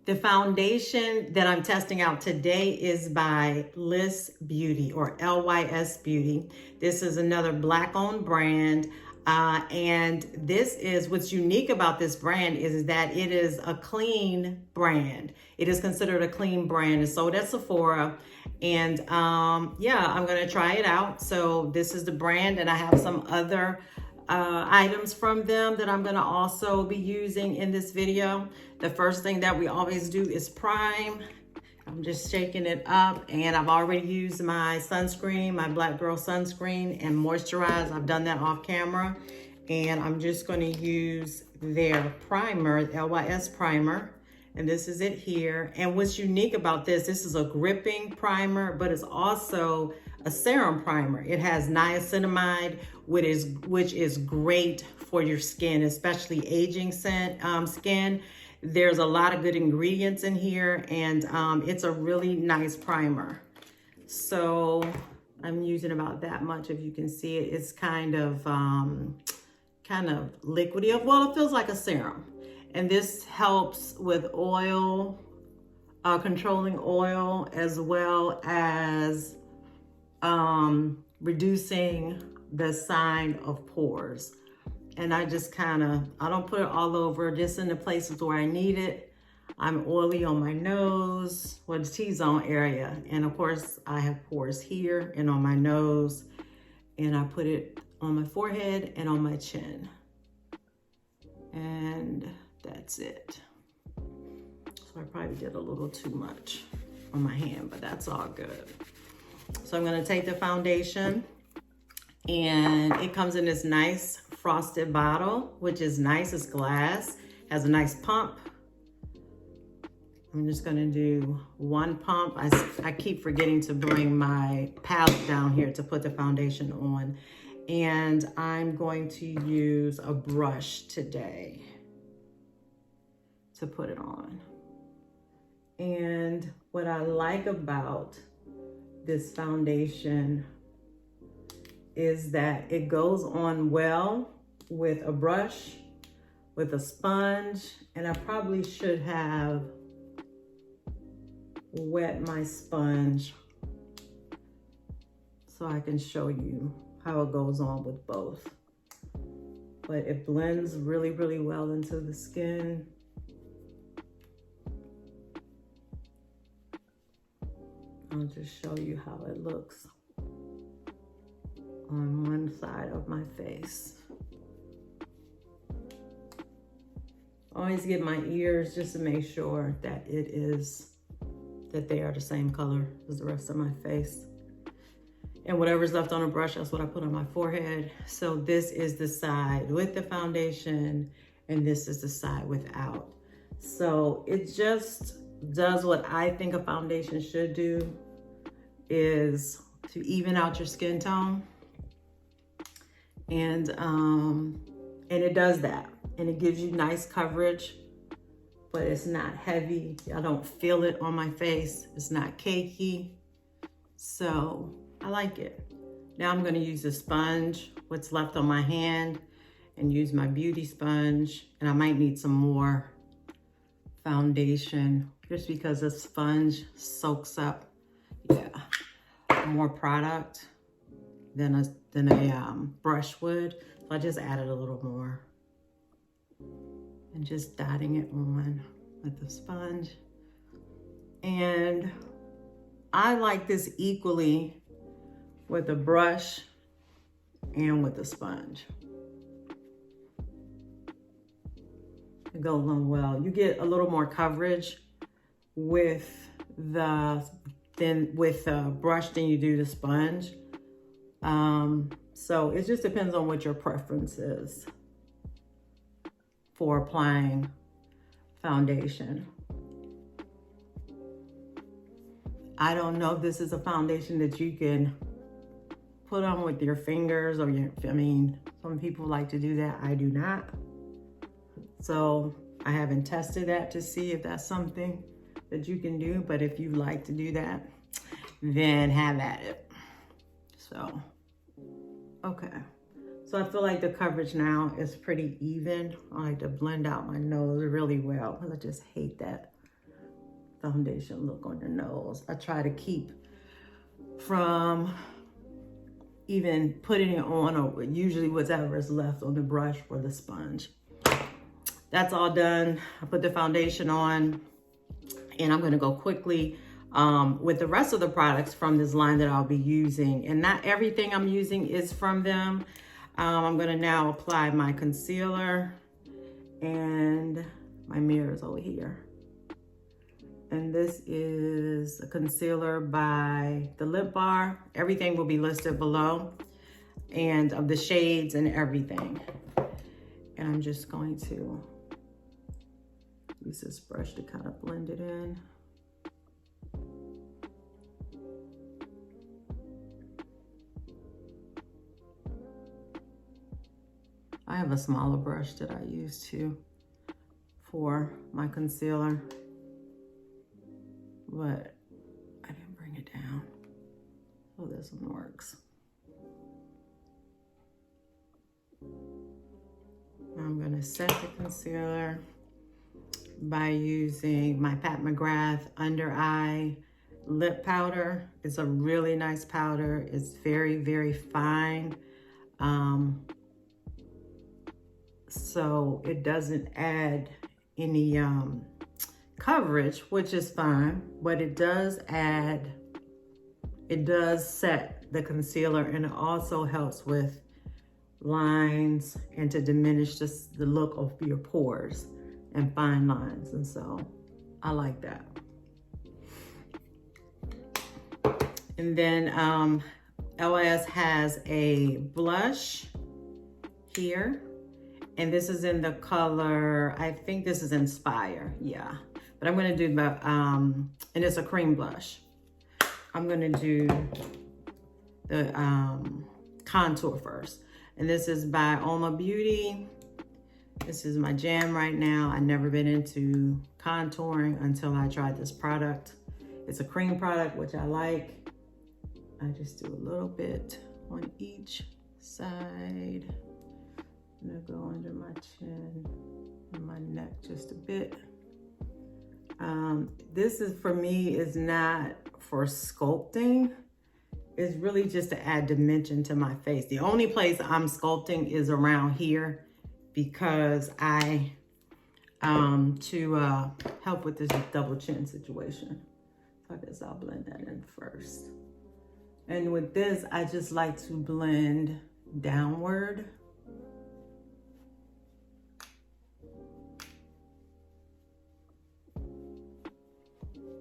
The foundation that I'm testing out today is by LYS Beauty, or LYS Beauty. This is another Black-owned brand. And this is, what's unique about this brand is that it is a clean brand. It is considered a clean brand. It's sold at Sephora. And yeah, I'm gonna try it out. So this is the brand, and I have some other items from them that I'm gonna also be using in this video. The first thing that we always do is prime. I'm just shaking it up, and I've already used my sunscreen, my Black Girl sunscreen, and moisturize. I've done that off camera, and I'm just gonna use their primer, LYS primer, and this is it here. And what's unique about this is a gripping primer, but it's also a serum primer. It has niacinamide, which is great for your skin, especially aging skin. There's a lot of good ingredients in here, and it's a really nice primer. So I'm using about that much. If you can see it, it's kind of liquidy. Well, it feels like a serum. And this helps with oil, controlling oil, as well as reducing the sign of pores. And I just I don't put it all over, just in the places where I need it. I'm oily on my nose, the T-zone area. And of course, I have pores here and on my nose. And I put it on my forehead and on my chin. And that's it. So I probably did a little too much on my hand, but that's all good. So I'm gonna take the foundation, and it comes in this nice frosted bottle, which is nice, it's glass, has a nice pump. I'm just gonna do one pump. I keep forgetting to bring my palette down here to put the foundation on. And I'm going to use a brush today to put it on. And what I like about this foundation is that it goes on well with a brush, with a sponge, and I probably should have wet my sponge so I can show you how it goes on with both. But it blends really, really well into the skin. I'll just show you how it looks on one side of my face. Always get my ears just to make sure that they are the same color as the rest of my face. And whatever's left on a brush, that's what I put on my forehead. So this is the side with the foundation, and this is the side without. So it just does what I think a foundation should do, is to even out your skin tone. And it does that. And it gives you nice coverage, but it's not heavy. I don't feel it on my face. It's not cakey. So I like it. Now I'm gonna use the sponge, what's left on my hand, and use my beauty sponge. And I might need some more foundation just because the sponge soaks up, more product than a brush would. So I just added a little more. And just dotting it on with the sponge. And I like this equally with the brush and with the sponge. It goes on well. You get a little more coverage with the brush than you do the sponge. So it just depends on what your preference is for applying foundation. I don't know if this is a foundation that you can put on with your fingers, or some people like to do that. I do not. So I haven't tested that to see if that's something that you can do, but if you like to do that, then have at it. So, okay. So I feel like the coverage now is pretty even. I like to blend out my nose really well, because I just hate that foundation look on your nose. I try to keep from even putting it on, or usually whatever is left on the brush or the sponge. That's all done. I put the foundation on, and I'm gonna go quickly with the rest of the products from this line that I'll be using. And not everything I'm using is from them. I'm gonna now apply my concealer, and my mirror is over here. And this is a concealer by the Lip Bar. Everything will be listed below, and of the shades and everything. And I'm just going to use this brush to kind of blend it in. I have a smaller brush that I use too for my concealer, but I didn't bring it down. Oh, this one works. I'm gonna set the concealer by using my Pat McGrath Under Eye Lip Powder. It's a really nice powder. It's very, very fine. So it doesn't add any coverage, which is fine, but it does set the concealer, and it also helps with lines and to diminish the look of your pores and fine lines. And so I like that. And then LYS has a blush here. And this is in the color, I think this is Inspire, yeah. But I'm gonna do the, and it's a cream blush. I'm gonna do the contour first. And this is by Oma Beauty. This is my jam right now. I've never been into contouring until I tried this product. It's a cream product, which I like. I just do a little bit on each side. I'm gonna go under my chin and my neck just a bit. This is, for me, is not for sculpting. It's really just to add dimension to my face. The only place I'm sculpting is around here, because I, to help with this double chin situation. So I guess I'll blend that in first. And with this, I just like to blend downward.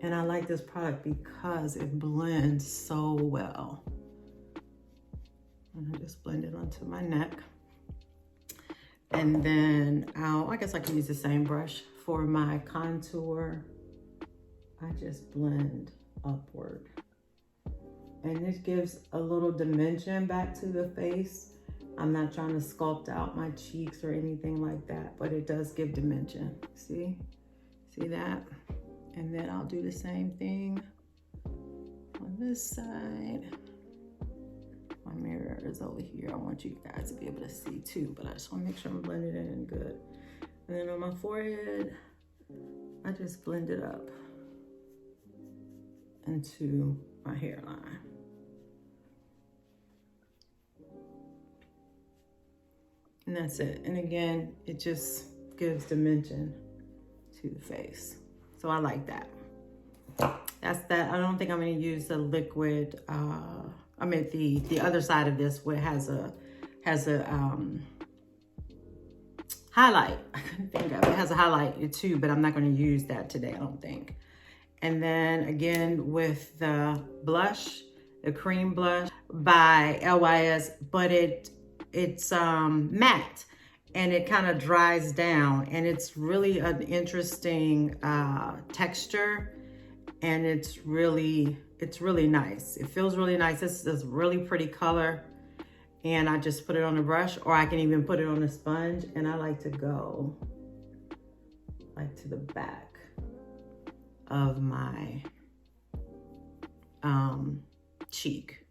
And I like this product because it blends so well. And I just blend it onto my neck. And then I guess I can use the same brush for my contour. I just blend upward. And this gives a little dimension back to the face. I'm not trying to sculpt out my cheeks or anything like that, but it does give dimension. See that? And then I'll do the same thing on this side. My mirror is over here. I want you guys to be able to see too, but I just want to make sure I'm blending it in good. And then on my forehead, I just blend it up into my hairline. And that's it. And again, it just gives dimension to the face. So I like that. That's that. I don't think I'm gonna use the liquid, I mean the other side of this, where it has a highlight. I couldn't think of it. It has a highlight too, but I'm not gonna use that today, I don't think. And then again with the blush, the cream blush by LYS, but it's matte. And it kind of dries down, and it's really an interesting texture, and it's really nice. It feels really nice. This is a really pretty color, and I just put it on a brush, or I can even put it on a sponge, and I like to go like to the back of my cheek,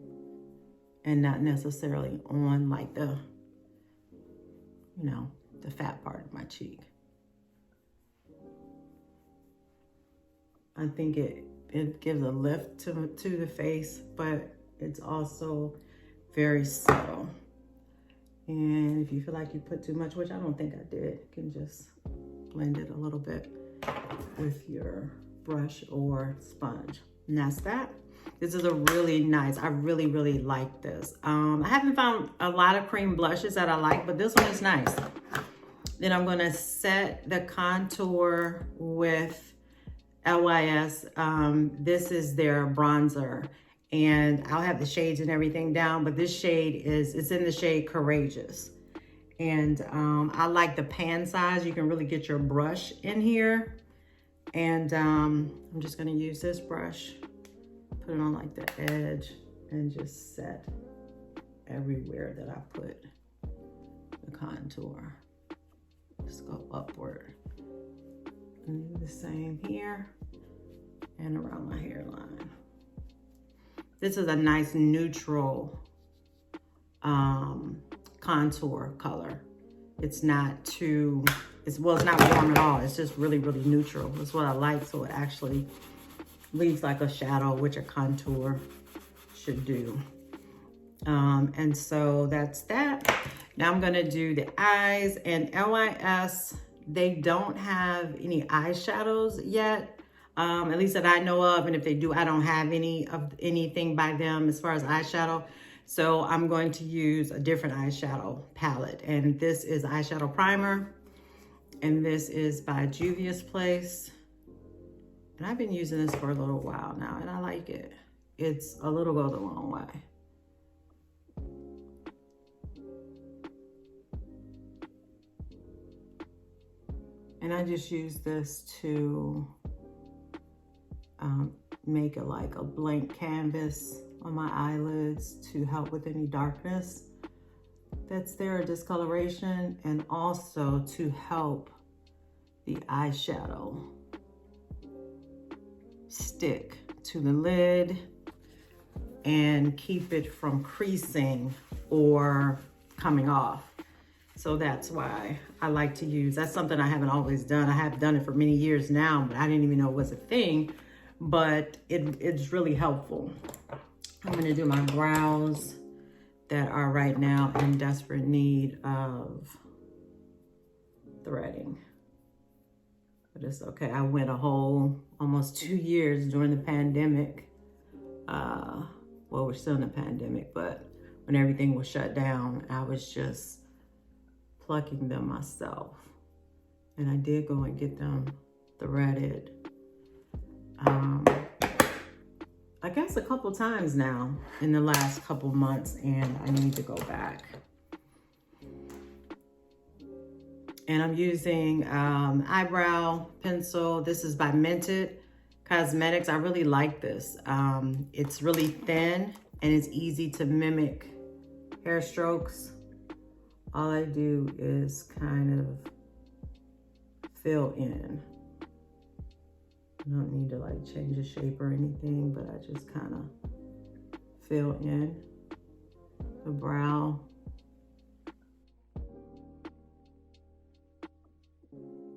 and not necessarily on like the, you know, the fat part of my cheek. I think it gives a lift to the face, but it's also very subtle. And if you feel like you put too much, which I don't think I did, you can just blend it a little bit with your brush or sponge. And that's that. This is a really nice, I really, really like this. I haven't found a lot of cream blushes that I like, but this one is nice. Then I'm gonna set the contour with LYS. This is their bronzer, and I'll have the shades and everything down, but this shade it's in the shade Courageous. And I like the pan size. You can really get your brush in here. And I'm just gonna use this brush, put it on like the edge, and just set everywhere that I put the contour. Just go upward. And do the same here and around my hairline. This is a nice neutral contour color. It's not too, it's not warm at all. It's just really, really neutral. That's what I like. So it actually leaves like a shadow, which a contour should do. And so that's that. Now I'm gonna do the eyes, and LYS, they don't have any eyeshadows yet, at least that I know of. And if they do, I don't have anything by them as far as eyeshadow. So I'm going to use a different eyeshadow palette. And this is Eyeshadow Primer. And this is by Juvia's Place. And I've been using this for a little while now, and I like it. It's a little goes a long way. And I just use this to make it like a blank canvas on my eyelids to help with any darkness that's there, or discoloration, and also to help the eyeshadow stick to the lid and keep it from creasing or coming off. So that's why I like to use, that's something I haven't always done. I have done it for many years now, but I didn't even know it was a thing, but it's really helpful. I'm gonna do my brows that are right now in desperate need of threading. But it's okay. I went a whole almost 2 years during the pandemic. Well, we're still in the pandemic, but when everything was shut down, I was just plucking them myself. And I did go and get them threaded. I guess a couple times now in the last couple months, and I need to go back. And I'm using Eyebrow Pencil. This is by Mented Cosmetics. I really like this. It's really thin and it's easy to mimic hair strokes. All I do is kind of fill in. I don't need to like change the shape or anything, but I just kind of fill in the brow.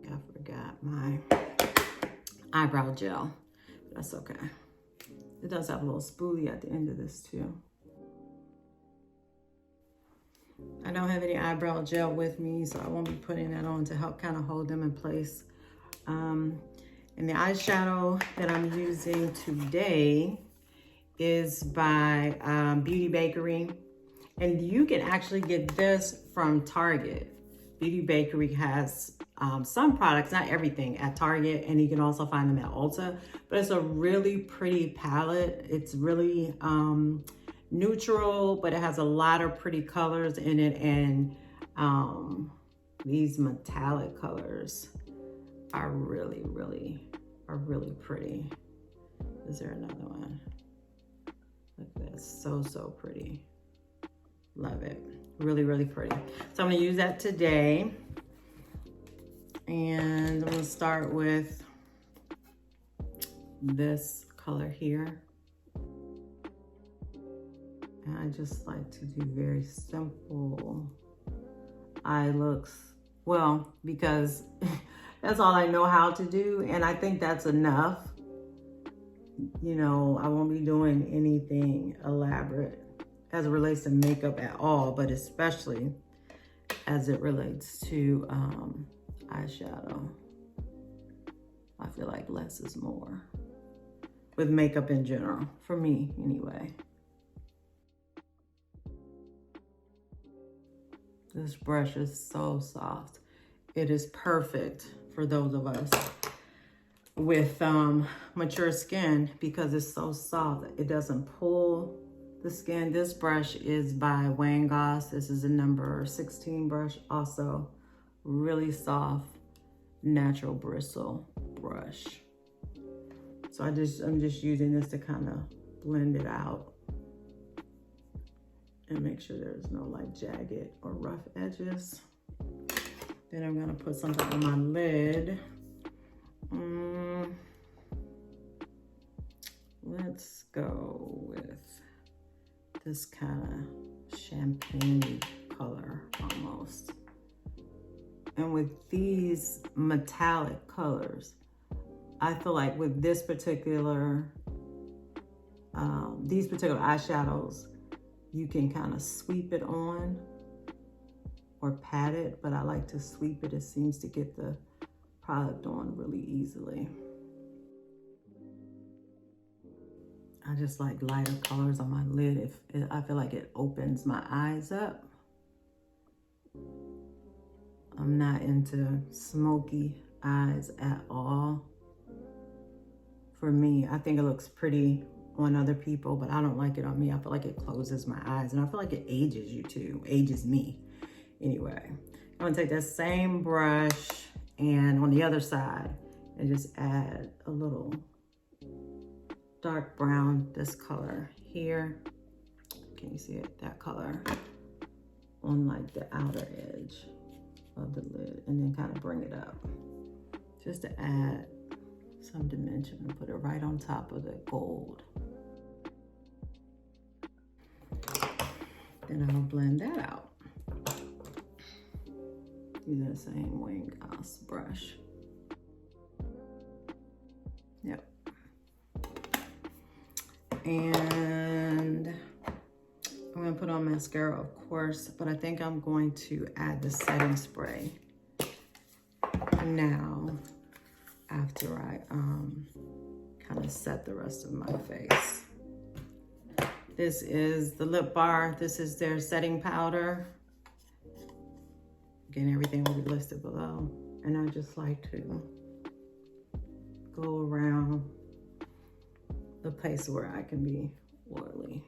I forgot my eyebrow gel. That's okay. It does have a little spoolie at the end of this too. I don't have any eyebrow gel with me, so I won't be putting that on to help kind of hold them in place. And the eyeshadow that I'm using today is by Beauty Bakery. And you can actually get this from Target. Beauty Bakery has some products, not everything, at Target, and you can also find them at Ulta. But it's a really pretty palette. It's really neutral, but it has a lot of pretty colors in it, and these metallic colors are really pretty. Is there another one? Look at this, so pretty. Love it, really pretty. So I'm gonna use that today, and I'm gonna start with this color here. And I just like to do very simple eye looks. Well, because that's all I know how to do, and I think that's enough. you know, I won't be doing anything elaborate as it relates to makeup at all, but especially as it relates to eyeshadow. I feel like less is more with makeup in general, for me anyway. This brush is so soft. It is perfect for those of us with mature skin because it's so soft. It doesn't pull the skin. This brush is by Wayne Goss. This is a number 16 brush, also really soft, natural bristle brush. So I'm just using this to kind of blend it out and make sure there's no like jagged or rough edges. Then I'm gonna put something on my lid. Let's go with this kind of champagne color almost. And with these metallic colors, I feel like with this particular, these particular eyeshadows, you can kind of sweep it on or pat it, but I like to sweep it. It seems to get the product on really easily. I just like lighter colors on my lid. I feel like it opens my eyes up. I'm not into smoky eyes at all. For me, I think it looks pretty on other people, but I don't like it on me. I feel like it closes my eyes, and I feel like it ages you too, ages me. Anyway, I'm gonna take that same brush and on the other side and just add a little dark brown, this color here. Can you see it? That color on like the outer edge of the lid, and then kind of bring it up just to add some dimension and put it right on top of the gold. Then I'll blend that out using the same Wayne Goss brush. Yep. And I'm gonna put on mascara, of course, but I think I'm going to add the setting spray now after I kind of set the rest of my face. This is the Lip Bar. This is their setting powder. Again, everything will be listed below. And I just like to go around the place where I can be oily.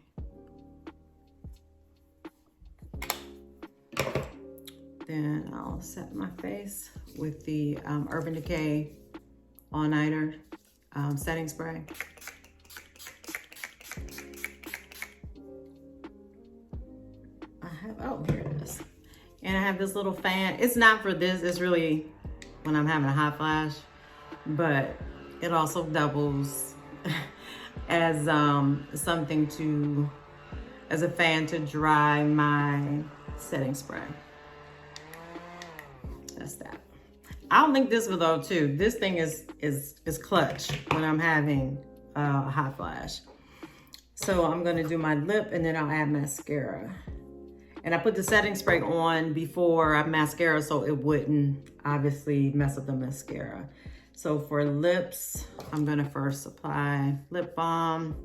Then I'll set my face with the Urban Decay All Nighter setting spray. Oh, here it is. And I have this little fan. It's not for this, it's really when I'm having a hot flash, but it also doubles as something to, as a fan to dry my setting spray. That's that. I'll link this below too. This thing is clutch when I'm having a hot flash. So I'm gonna do my lip and then I'll add mascara. And I put the setting spray on before I mascara so it wouldn't obviously mess up the mascara. So for lips, I'm gonna first apply lip balm.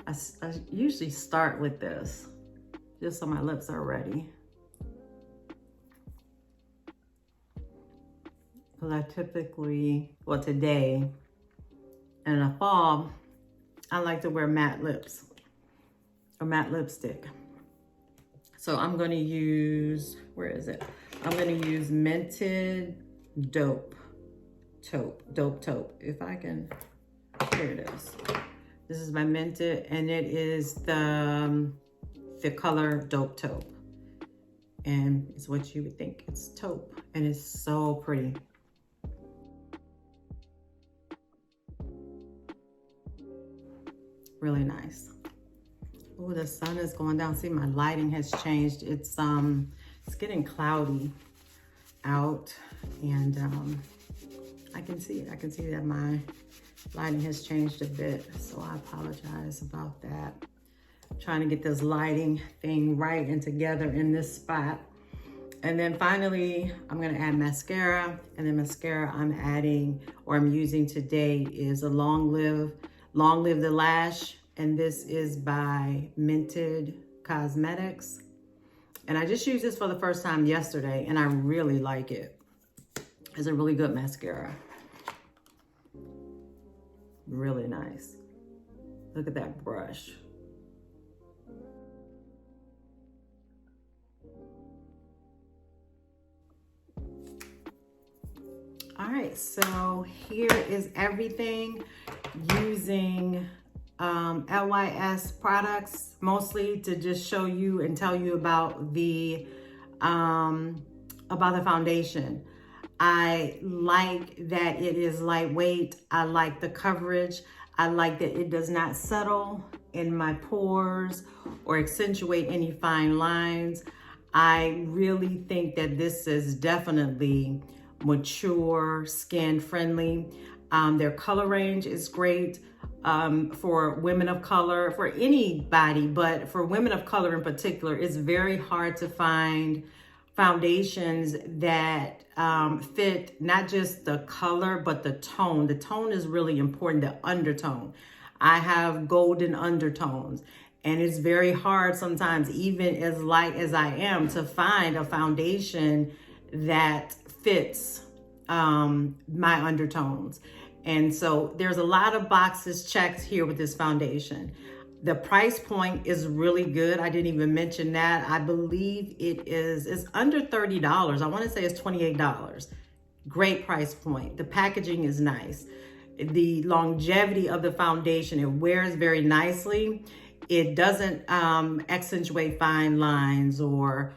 I usually start with this, just so my lips are ready. Because I typically, well today, in the fall, I like to wear matte lips, or matte lipstick. So I'm gonna use, where is it? I'm gonna use Mented Dope Taupe. If I can, here it is. This is my Mented, and it is the color Dope Taupe. And it's what you would think, it's taupe, and it's so pretty. Really nice. Oh, the sun is going down. See, my lighting has changed. It's getting cloudy out, and I can see it. I can see that my Lighting has changed a bit, so I apologize about that. Trying to get this lighting thing right and together in this spot. And then finally, I'm gonna add mascara. And the mascara I'm adding, or I'm using today, is a Long Live the Lash. And this is by Minted Cosmetics. And I just used this for the first time yesterday, and I really like it. It's a really good mascara. Really nice. Look at that brush. All right, so here is everything using LYS products, mostly to just show you and tell you about the foundation. I like that it is lightweight. I like the coverage. I like that it does not settle in my pores or accentuate any fine lines. I really think that this is definitely mature, skin friendly. Their color range is great for women of color, for anybody, but for women of color in particular. It's very hard to find foundations that fit not just the color, but the tone. The tone is really important, the undertone. I have golden undertones, and it's very hard sometimes, even as light as I am, to find a foundation that fits my undertones. And so there's a lot of boxes checked here with this foundation. The price point is really good. I didn't even mention that. I believe it's under $30. I want to say it's $28. Great price point. The packaging is nice. The longevity of the foundation, it wears very nicely. It doesn't accentuate fine lines or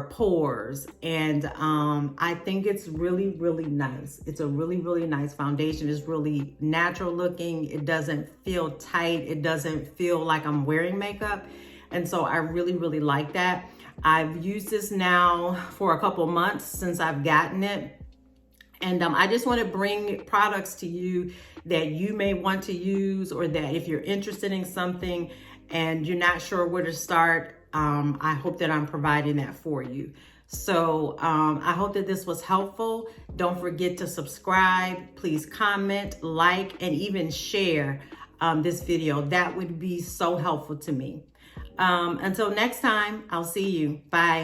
pores. And I think it's really, really nice. It's a really, really nice foundation. It's really natural looking. It doesn't feel tight. It doesn't feel like I'm wearing makeup. And so I really, really like that. I've used this now for a couple months since I've gotten it. And I just want to bring products to you that you may want to use, or that if you're interested in something and you're not sure where to start, I hope that I'm providing that for you. So I hope that this was helpful. Don't forget to subscribe. Please comment, like, and even share this video. That would be so helpful to me. Until next time, I'll see you. Bye.